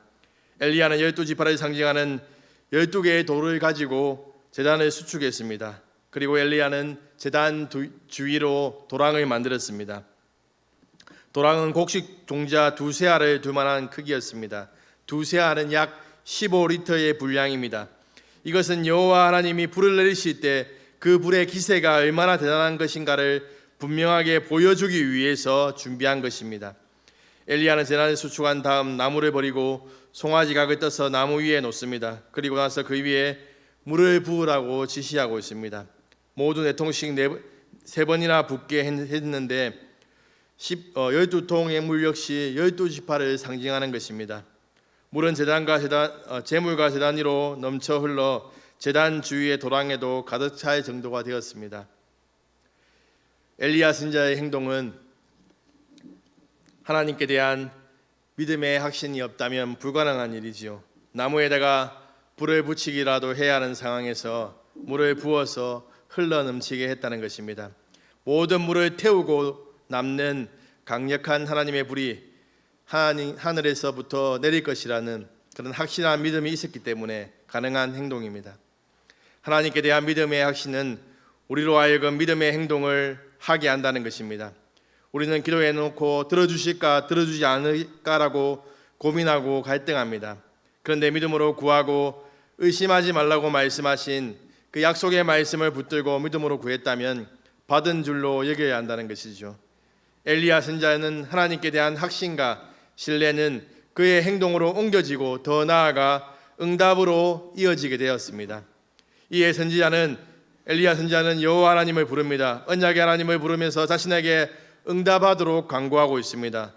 엘리야는 12지파를 상징하는 12개의 돌을 가지고 제단을 수축했습니다. 그리고 엘리야는 제단 주위로 도랑을 만들었습니다. 도랑은 곡식 종자 2세알을 둘만한 크기였습니다. 2세알은 약 15리터의 분량입니다. 이것은 여호와 하나님이 불을 내리실 때 그 불의 기세가 얼마나 대단한 것인가를 분명하게 보여주기 위해서 준비한 것입니다. 엘리야는 제단을 수축한 다음 나무를 버리고 송아지각을 떠서 나무 위에 놓습니다. 그리고 나서 그 위에 물을 부으라고 지시하고 있습니다. 모두 4통씩 3번이나 붓게 했는데 12통의 물 역시 12지파를 상징하는 것입니다. 물은 제물과 제단 위로 넘쳐 흘러 제단 주위의 도랑에도 가득 찰 정도가 되었습니다. 엘리야 선지자의 행동은 하나님께 대한 믿음의 확신이 없다면 불가능한 일이지요. 나무에다가 불을 붙이기라도 해야 하는 상황에서 물을 부어서 흘러 넘치게 했다는 것입니다. 모든 물을 태우고 남는 강력한 하나님의 불이 하늘에서부터 내릴 것이라는 그런 확실한 믿음이 있었기 때문에 가능한 행동입니다. 하나님께 대한 믿음의 확신은 우리로 하여금 믿음의 행동을 하게 한다는 것입니다. 우리는 기도해 놓고 들어주실까 들어주지 않을까라고 고민하고 갈등합니다. 그런데 믿음으로 구하고 의심하지 말라고 말씀하신 그 약속의 말씀을 붙들고 믿음으로 구했다면 받은 줄로 여겨야 한다는 것이죠. 엘리야 선지자는 하나님께 대한 확신과 신뢰는 그의 행동으로 옮겨지고 더 나아가 응답으로 이어지게 되었습니다. 이에 엘리야 선지자는 여호와 하나님을 부릅니다. 언약의 하나님을 부르면서 자신에게 응답하도록 간구하고 있습니다.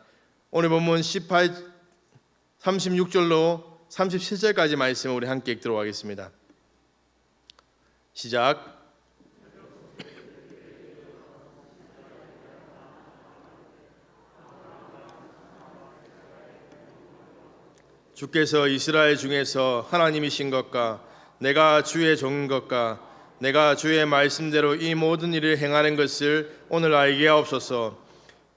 오늘 본문 36절로 37절까지 말씀을 우리 함께 읽도록 하겠습니다. 시작. 주께서 이스라엘 중에서 하나님이신 것과 내가 주의 종인 것과 내가 주의 말씀대로 이 모든 일을 행하는 것을 오늘 알게 하옵소서.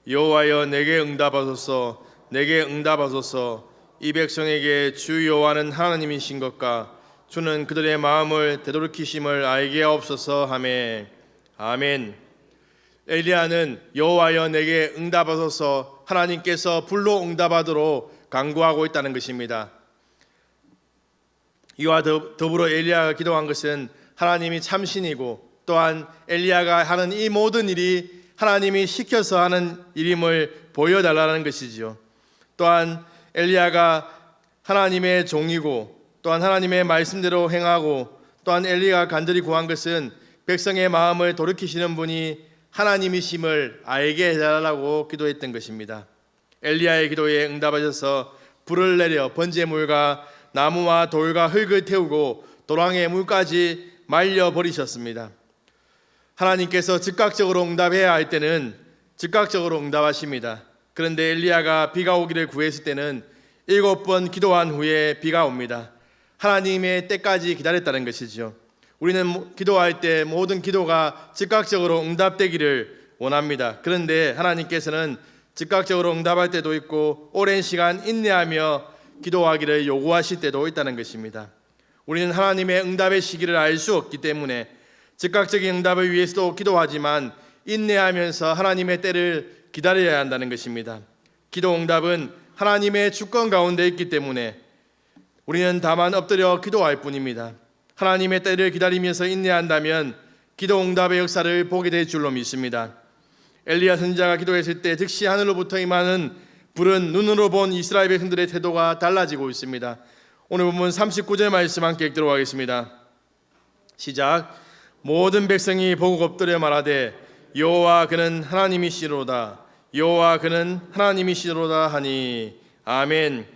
여호와여 내게 응답하소서. 내게 응답하소서. 이 백성에게 주 여호와는 하나님이신 것과 주는 그들의 마음을 되돌이키심을 알게 하옵소서 하매. 아멘. 엘리야는 여호와여 내게 응답하소서 하나님께서 불로 응답하도록 간구하고 있다는 것입니다. 이와 더불어 엘리야가 기도한 것은 하나님이 참신이고 또한 엘리야가 하는 이 모든 일이 하나님이 시켜서 하는 일임을 보여달라는 것이지요. 또한 엘리야가 하나님의 종이고 또한 하나님의 말씀대로 행하고 또한 엘리야가 간절히 구한 것은 백성의 마음을 돌이키시는 분이 하나님이심을 알게 해달라고 기도했던 것입니다. 엘리야의 기도에 응답하셔서 불을 내려 번제물과 나무와 돌과 흙을 태우고 도랑의 물까지 말려버리셨습니다. 하나님께서 즉각적으로 응답해야 할 때는 즉각적으로 응답하십니다. 그런데 엘리야가 비가 오기를 구했을 때는 7번 기도한 후에 비가 옵니다. 하나님의 때까지 기다렸다는 것이죠. 우리는 기도할 때 모든 기도가 즉각적으로 응답되기를 원합니다. 그런데 하나님께서는 즉각적으로 응답할 때도 있고 오랜 시간 인내하며 기도하기를 요구하실 때도 있다는 것입니다. 우리는 하나님의 응답의 시기를 알 수 없기 때문에 즉각적인 응답을 위해서도 기도하지만 인내하면서 하나님의 때를 기다려야 한다는 것입니다. 기도 응답은 하나님의 주권 가운데 있기 때문에 우리는 다만 엎드려 기도할 뿐입니다. 하나님의 때를 기다리면서 인내한다면 기도 응답의 역사를 보게 될 줄로 믿습니다. 엘리야 선지자가 기도했을 때 즉시 하늘로부터 임하는 불은 눈으로 본 이스라엘 백성들의 태도가 달라지고 있습니다. 오늘 본문 39절 말씀 함께 읽도록 하겠습니다. 시작. 모든 백성이 보고 엎드려 말하되 여호와 그는 하나님이시로다. 여호와 그는 하나님이시로다 하니. 아멘.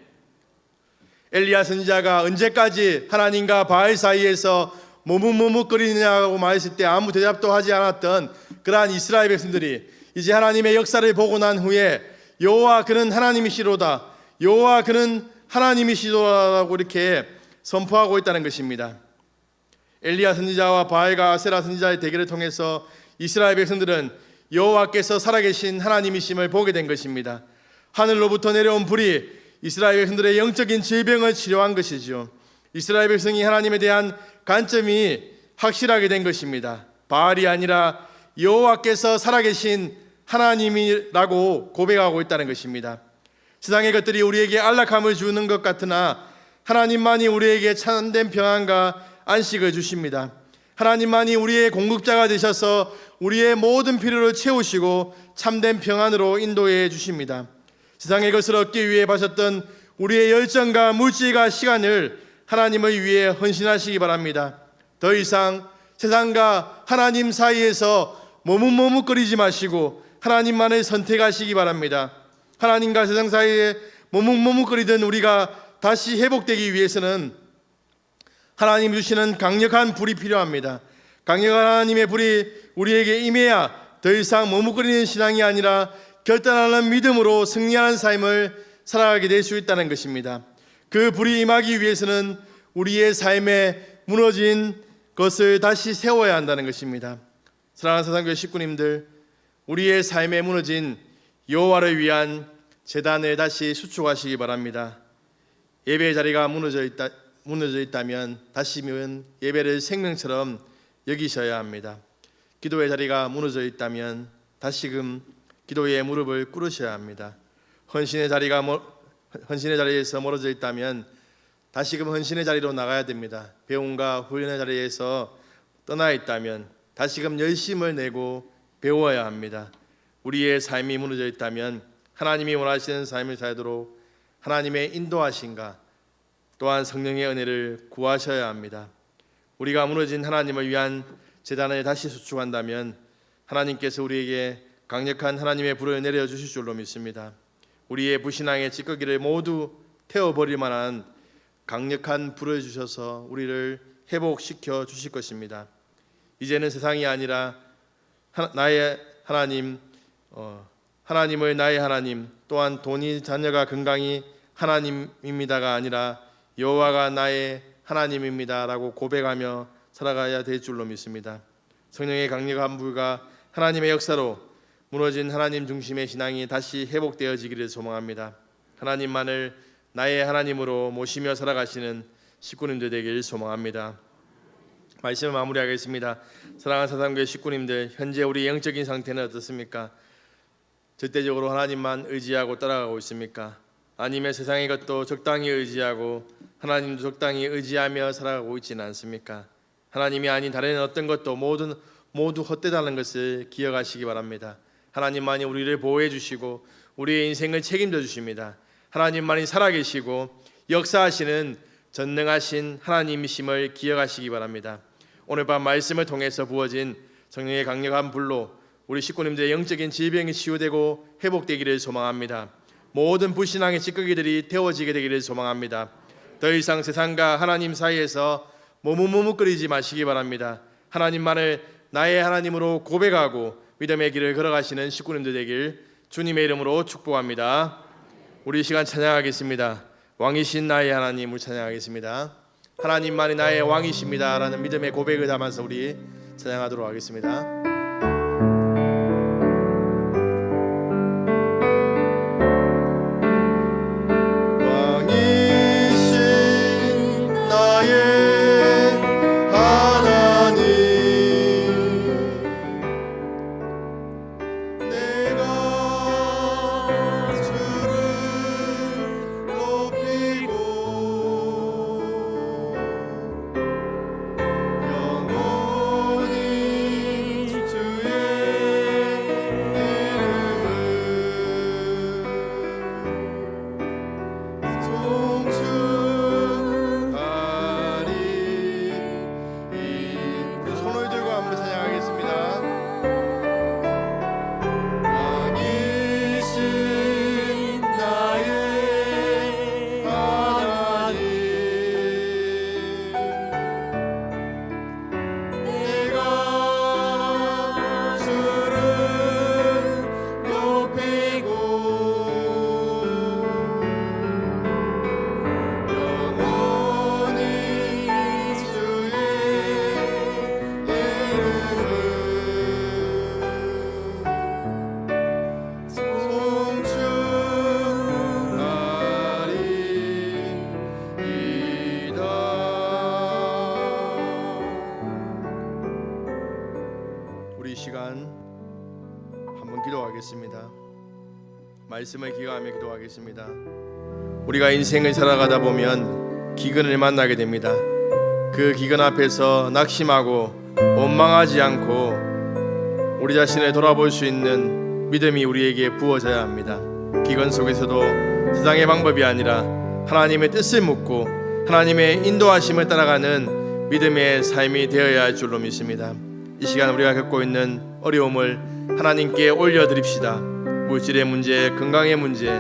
엘리야 선지자가 언제까지 하나님과 바알 사이에서 머뭇머뭇거리냐고 말했을 때 아무 대답도 하지 않았던 그러한 이스라엘 백성들이 이제 하나님의 역사를 보고 난 후에 여호와 그는 하나님이시로다, 여호와 그는 하나님이시로다라고 이렇게 선포하고 있다는 것입니다. 엘리야 선지자와 바알과 아세라 선지자의 대결을 통해서 이스라엘 백성들은 여호와께서 살아계신 하나님이심을 보게 된 것입니다. 하늘로부터 내려온 불이 이스라엘 백성들의 영적인 질병을 치료한 것이죠. 이스라엘 백성이 하나님에 대한 관점이 확실하게 된 것입니다. 바알이 아니라 여호와께서 살아계신 하나님이라고 고백하고 있다는 것입니다. 세상의 것들이 우리에게 안락함을 주는 것 같으나 하나님만이 우리에게 참된 평안과 안식을 주십니다. 하나님만이 우리의 공급자가 되셔서 우리의 모든 필요를 채우시고 참된 평안으로 인도해 주십니다. 세상의 것을 얻기 위해 바쳤던 우리의 열정과 물질과 시간을 하나님을 위해 헌신하시기 바랍니다. 더 이상 세상과 하나님 사이에서 머뭇머뭇거리지 마시고 하나님만을 선택하시기 바랍니다. 하나님과 세상 사이에 머뭇머뭇거리던 우리가 다시 회복되기 위해서는 하나님 주시는 강력한 불이 필요합니다. 강력한 하나님의 불이 우리에게 임해야 더 이상 머뭇거리는 신앙이 아니라 결단하는 믿음으로 승리하는 삶을 살아가게 될 수 있다는 것입니다. 그 불이 임하기 위해서는 우리의 삶에 무너진 것을 다시 세워야 한다는 것입니다. 사랑하는 사상교회 식구님들, 우리의 삶에 무너진 여호와를 위한 제단을 다시 수축하시기 바랍니다. 예배의 자리가 무너져 있다면 다시는 예배를 생명처럼 여기셔야 합니다. 기도의 자리가 무너져 있다면 다시금 기도의 무릎을 꿇으셔야 합니다. 헌신의 자리에서 멀어져 있다면 다시금 헌신의 자리로 나가야 됩니다. 배움과 훈련의 자리에서 떠나 있다면 다시금 열심을 내고 배워야 합니다. 우리의 삶이 무너져 있다면 하나님이 원하시는 삶을 살도록 하나님의 인도하심과 또한 성령의 은혜를 구하셔야 합니다. 우리가 무너진 하나님을 위한 제단을 다시 수축한다면 하나님께서 우리에게 강력한 하나님의 불을 내려주실 줄로 믿습니다. 우리의 불신앙의 찌꺼기를 모두 태워버릴 만한 강력한 불을 주셔서 우리를 회복시켜 주실 것입니다. 이제는 세상이 아니라 나의 하나님, 하나님을 나의 하나님, 또한 돈이 자녀가 건강이 하나님입니다가 아니라 여호와가 나의 하나님입니다라고 고백하며 살아가야 될 줄로 믿습니다. 성령의 강력한 불과 하나님의 역사로 무너진 하나님 중심의 신앙이 다시 회복되어지기를 소망합니다. 하나님만을 나의 하나님으로 모시며 살아가시는 식구님들 되길 소망합니다. 말씀을 마무리하겠습니다. 사랑하는 사상교회 식구님들, 현재 우리 영적인 상태는 어떻습니까? 절대적으로 하나님만 의지하고 따라가고 있습니까? 아니면 세상의 것도 적당히 의지하고 하나님도 적당히 의지하며 살아가고 있지는 않습니까? 하나님이 아닌 다른 어떤 것도 모두 헛되다는 것을 기억하시기 바랍니다. 하나님만이 우리를 보호해 주시고 우리의 인생을 책임져 주십니다. 하나님만이 살아계시고 역사하시는 전능하신 하나님이심을 기억하시기 바랍니다. 오늘 밤 말씀을 통해서 부어진 성령의 강력한 불로 우리 식구님들의 영적인 질병이 치유되고 회복되기를 소망합니다. 모든 불신앙의 찌꺼기들이 태워지게 되기를 소망합니다. 더 이상 세상과 하나님 사이에서 머뭇머뭇거리지 마시기 바랍니다. 하나님만을 나의 하나님으로 고백하고 믿음의 길을 걸어가시는 식구님들 되길 주님의 이름으로 축복합니다. 우리 시간 찬양하겠습니다. 왕이신 나의 하나님을 찬양하겠습니다. 하나님만이 나의 왕이십니다 라는 믿음의 고백을 담아서 우리 찬양하도록 하겠습니다. 영원히 주 시간 한번 기도하겠습니다. 말씀을 기억하며 기도하겠습니다. 우리가 인생을 살아가다 보면 기근을 만나게 됩니다. 그 기근 앞에서 낙심하고 원망하지 않고 우리 자신을 돌아볼 수 있는 믿음이 우리에게 부어져야 합니다. 기근 속에서도 세상의 방법이 아니라 하나님의 뜻을 묻고 하나님의 인도하심을 따라가는 믿음의 삶이 되어야 할 줄로 믿습니다. 이 시간 우리가 겪고 있는 어려움을 하나님께 올려드립시다. 물질의 문제, 건강의 문제,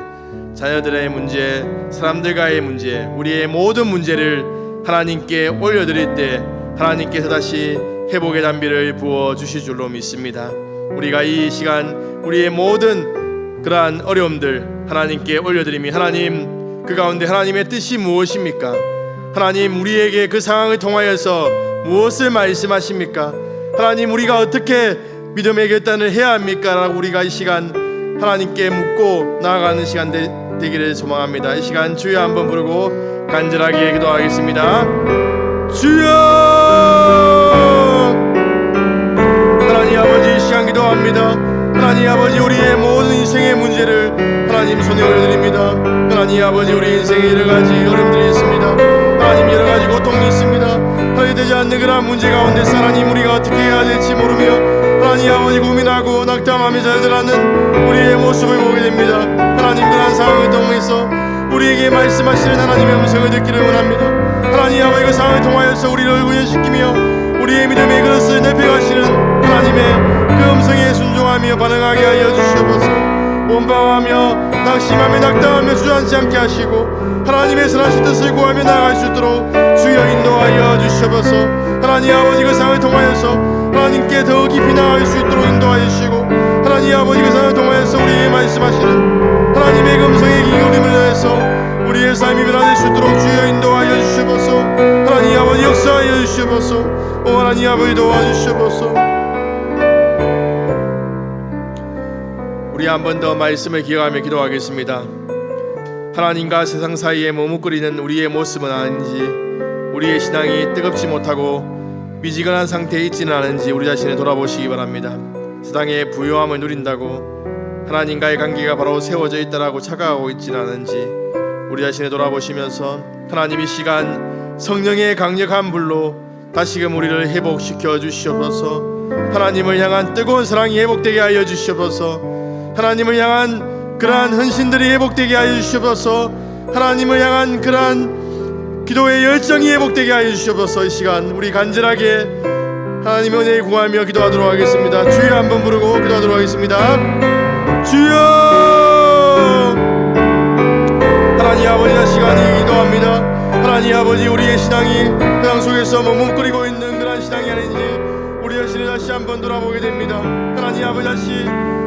자녀들의 문제, 사람들과의 문제, 우리의 모든 문제를 하나님께 올려드릴 때 하나님께서 다시 회복의 단비를 부어주실 줄로 믿습니다. 우리가 이 시간 우리의 모든 그러한 어려움들 하나님께 올려드리며 하나님 그 가운데 하나님의 뜻이 무엇입니까? 하나님 우리에게 그 상황을 통하여서 무엇을 말씀하십니까? 하나님 우리가 어떻게 믿음의 결단을 해야 합니까? 라고 우리가 이 시간 하나님께 묻고 나아가는 시간 되기를 소망합니다. 이 시간 주여 한번 부르고 간절하게 기도하겠습니다. 주여! 하나님 아버지 이 시간 기도합니다. 하나님 아버지 우리의 모든 인생의 문제를 하나님 손에 올려드립니다. 하나님 아버지 우리 인생에 여러가지 어려움들이 있습니다. 하나님 여러가지 고통이 있습니다. 해결되지 않는 그러한 문제 가운데서 하나님 우리가 어떻게 해야 될지 모르며 하나님 아버지 고민하고 낙담하며 좌절하는 우리의 모습을 보게 됩니다. 하나님 그러한 상황을 통해서 우리에게 말씀하시는 하나님의 음성을 듣기를 원합니다. 하나님 아버지 그 상황을 통하여서 우리를 구현시키며 우리의 믿음의 그릇을 넓혀가시는 하나님의 그 음성에 순종하며 반응하게 하여 주시옵소서. 원망하며 낙심하며 낙담하며 주저앉지 않게 하시고 하나님의 선하신 뜻을 구하며 나아갈 수 있도록 주여 인도하여 주시옵소서. 하나님 아버지 그 상황을 통하여서 하나님께 더 깊이 나아갈 수 있도록 인도하여 주시고 하나님 아버지 그 상황을 통하여서 우리에게 말씀하시는 하나님의 음성에 귀 기울임을 해서 우리의 삶이 변화될 수 있도록 주여 인도하여 주시옵소서. 하나님 아버지 역사하여 주시옵소서. 오 하나님 아버지 도와주시옵소서. 우리 한 번 더 말씀을 기억하며 기도하겠습니다. 하나님과 세상 사이에 머뭇거리는 우리의 모습은 아닌지 우리의 신앙이 뜨겁지 못하고 미지근한 상태에 있지는 않은지 우리 자신을 돌아보시기 바랍니다. 세상의 부요함을 누린다고 하나님과의 관계가 바로 세워져 있다라고 착각하고 있지는 않은지 우리 자신을 돌아보시면서 하나님 이 시간 성령의 강력한 불로 다시금 우리를 회복시켜 주시옵소서. 하나님을 향한 뜨거운 사랑이 회복되게 하여 주시옵소서. 하나님을 향한 그러한 헌신들이 회복되게 하여 주시옵소서. 하나님을 향한 그러한 기도의 열정이 회복되게 하여 주시옵소서. 이 시간 우리 간절하게 하나님의 은혜를 구하며 기도하도록 하겠습니다. 주여 한번 부르고 기도하도록 하겠습니다. 주여! 하나님 아버지 이 시간이 기도합니다. 하나님 아버지 우리의 신앙이 세상 속에서 머뭇거리고 있는 그러한 신앙이 아닌지 우리 자신을 다시 한번 돌아보게 됩니다. 하나님 아버지 다시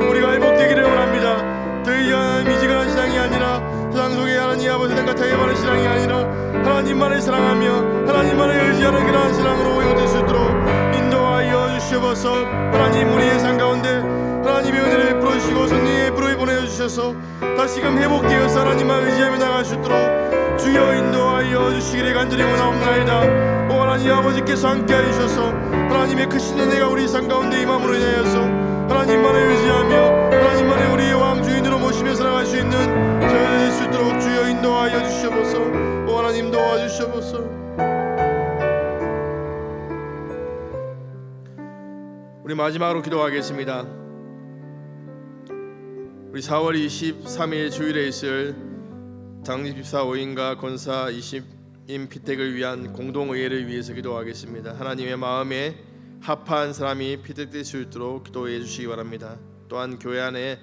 우리가 회복되기를 원합니다. 더 이상 미지근한 신앙이 아니라 세상 속에 하나님 아버지 세상과 타협하는 신앙이 아니라 하나님만을 사랑하며 하나님만을 의지하는 그러한 신앙으로 회복될 수 있도록 인도하여 주시옵소서. 하나님 우리의 삶 가운데 하나님의 은혜를 풀어주시고 성령의 불을 보내주셔서 다시금 회복되어서 하나님만 의지하며 나갈 수 있도록 주여 인도하여 주시기를 간절히 원하옵나이다. 오 하나님 아버지께서 함께하여 주셔서 하나님의 크신 은혜가 우리 삶 가운데 임함으로 인하여서 하나님만을 의지하며 하나님만의 우리의 왕 주인으로 모시며 살아갈 수 있는 저희들 될 수 있도록 주여 인도하여 주시옵소서. 오 하나님 도와주시옵소서. 우리 마지막으로 기도하겠습니다. 우리 4월 23일 주일에 있을 장립집사 5인과 권사 20인 피택을 위한 공동의회를 위해서 기도하겠습니다. 하나님의 마음에 합한 사람이 피택될 수 있도록 기도해 주시기 바랍니다. 또한 교회 안에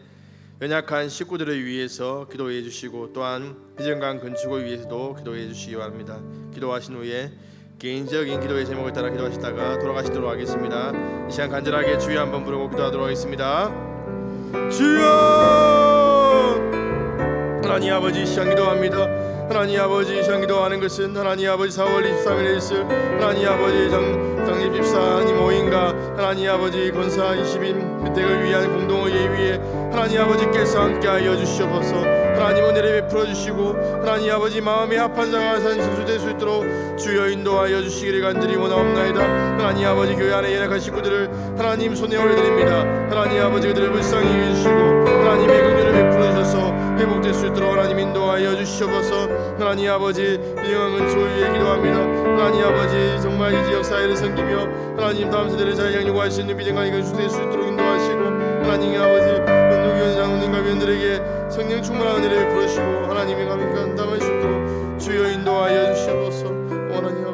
연약한 식구들을 위해서 기도해 주시고 또한 비전관 건축을 위해서도 기도해 주시기 바랍니다. 기도하신 후에 개인적인 기도의 제목을 따라 기도하시다가 돌아가시도록 하겠습니다. 이 시간 간절하게 주여 한번 부르고 기도하도록 하겠습니다. 주여! 하나님 아버지 이 시간 기도합니다. 하나님 아버지 기도하는 것은 하나님 아버지 4월 23일에 있을 하나님 아버지 장립 집사님 모임과 하나님 아버지 권사 20인 그때를 위한 공동의 예위에 하나님 아버지께서 함께하여 주시옵소서. 하나님 은혜를 베풀어 주시고 하나님 아버지 마음에 합한 자가 선수될 수 있도록 주여 인도하여 주시기를 간절히 원하옵나이다. 하나님 아버지 교회 안에 연약한 식구들을 하나님 손에 올려드립니다. 하나님 아버지 그들을 불쌍히 여기시고 하나님의 긍휼을 베풀어 주셔서 회복될 수 있도록 하나님 인도하여 주시옵소서. 하나님 아버지 유영한 은총을 기도합니다. 하나님 아버지 정말 이 지역 사회를 섬기며 하나님 다음 세대를 잘 양육할 수 있는 비전관이 될 수 있도록 인도하시고 하나님 아버지 운동위원 장로님과 위원들에게 성령 충만한 은혜를 베풀어 주시고 하나님의 감사함을 담을 수 있도록 주여 인도하여 주시옵소서. 하나님